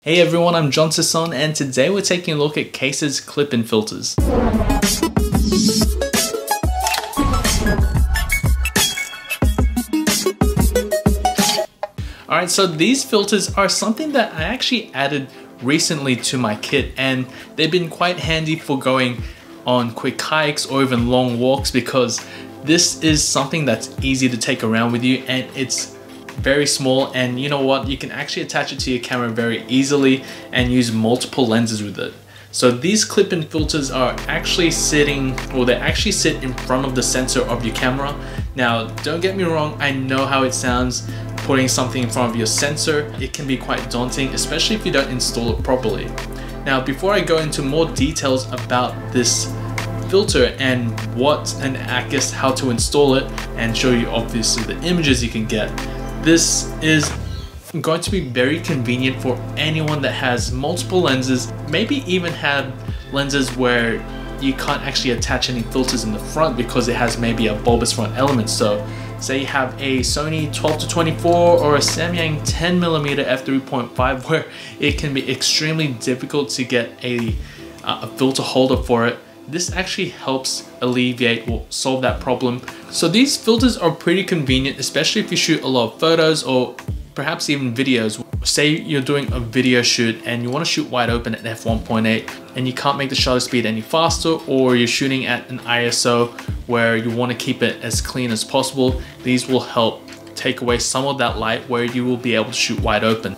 Hey everyone, I'm John Sisson, and today we're taking a look at Kase's clip-in filters. Alright, so these filters are something that I actually added recently to my kit, and they've been quite handy for going on quick hikes or even long walks, because this is something that's easy to take around with you and it's very small, and you know what, you can actually attach it to your camera very easily and use multiple lenses with it. So these clip-in filters are actually sitting, or they actually sit in front of the sensor of your camera. Now don't get me wrong, I know how it sounds putting something in front of your sensor. It can be quite daunting, especially if you don't install it properly. Now before I go into more details about this filter and I guess how to install it and show you obviously the images you can get, this is going to be very convenient for anyone that has multiple lenses, maybe even have lenses where you can't actually attach any filters in the front because it has maybe a bulbous front element. So say you have a Sony 12-24 or a Samyang 10mm f3.5 where it can be extremely difficult to get a filter holder for it. This actually helps alleviate or solve that problem. So these filters are pretty convenient, especially if you shoot a lot of photos or perhaps even videos. Say you're doing a video shoot and you want to shoot wide open at f1.8 and you can't make the shutter speed any faster, or you're shooting at an ISO where you want to keep it as clean as possible. These will help take away some of that light where you will be able to shoot wide open.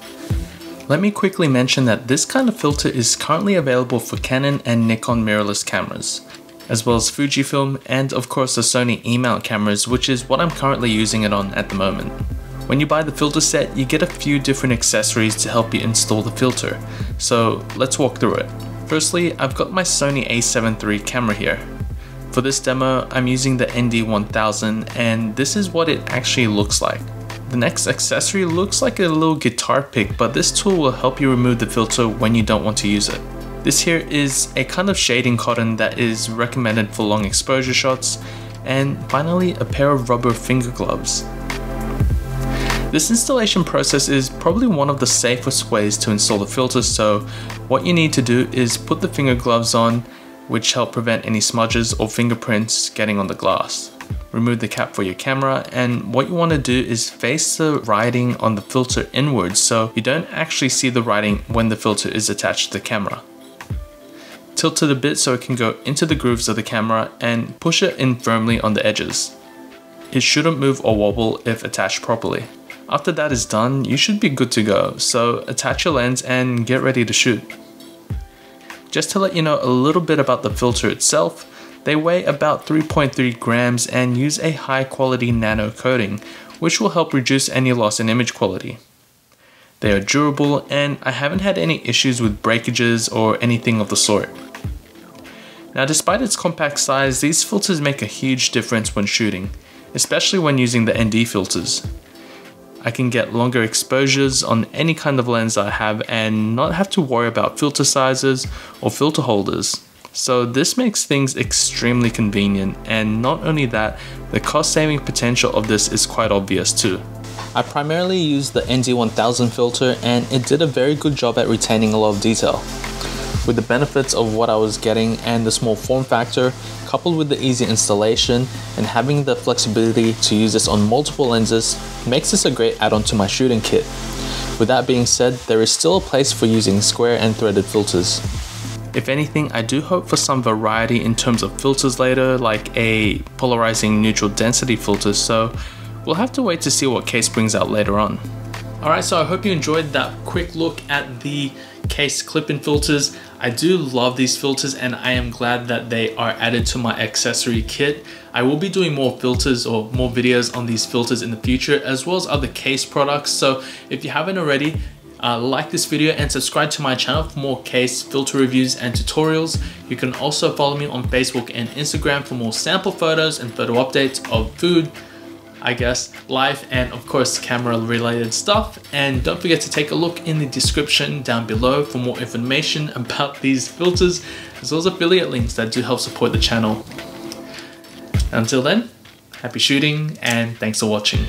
Let me quickly mention that this kind of filter is currently available for Canon and Nikon mirrorless cameras, as well as Fujifilm and of course the Sony E-mount cameras, which is what I'm currently using it on at the moment. When you buy the filter set, you get a few different accessories to help you install the filter. So let's walk through it. Firstly, I've got my Sony A7 III camera here. For this demo, I'm using the ND1000, and this is what it actually looks like. The next accessory looks like a little guitar pick, but this tool will help you remove the filter when you don't want to use it. This here is a kind of shading cotton that is recommended for long exposure shots. And finally, a pair of rubber finger gloves. This installation process is probably one of the safest ways to install the filter, so what you need to do is put the finger gloves on, which help prevent any smudges or fingerprints getting on the glass. Remove the cap for your camera, and what you want to do is face the writing on the filter inwards so you don't actually see the writing when the filter is attached to the camera. Tilt it a bit so it can go into the grooves of the camera and push it in firmly on the edges. It shouldn't move or wobble if attached properly. After that is done, you should be good to go, so attach your lens and get ready to shoot. Just to let you know a little bit about the filter itself, they weigh about 3.3 grams and use a high quality nano coating, which will help reduce any loss in image quality. They are durable, and I haven't had any issues with breakages or anything of the sort. Now despite its compact size, these filters make a huge difference when shooting, especially when using the ND filters. I can get longer exposures on any kind of lens I have and not have to worry about filter sizes or filter holders. So this makes things extremely convenient, and not only that, the cost saving potential of this is quite obvious too. I primarily used the ND1000 filter, and it did a very good job at retaining a lot of detail. With the benefits of what I was getting and the small form factor, coupled with the easy installation and having the flexibility to use this on multiple lenses, makes this a great add-on to my shooting kit. With that being said, there is still a place for using square and threaded filters. If anything, I do hope for some variety in terms of filters later, like a polarizing neutral density filter, so we'll have to wait to see what Kase brings out later on. Alright, so I hope you enjoyed that quick look at the Kase clip-in filters. I do love these filters, and I am glad that they are added to my accessory kit. I will be doing more filters or more videos on these filters in the future, as well as other Kase products. So if you haven't already, like this video and subscribe to my channel for more Kase filter reviews and tutorials. You can also follow me on Facebook and Instagram for more sample photos and photo updates of food, I guess, life, and of course camera related stuff. And don't forget to take a look in the description down below for more information about these filters, as well as affiliate links that do help support the channel. Until then, happy shooting and thanks for watching.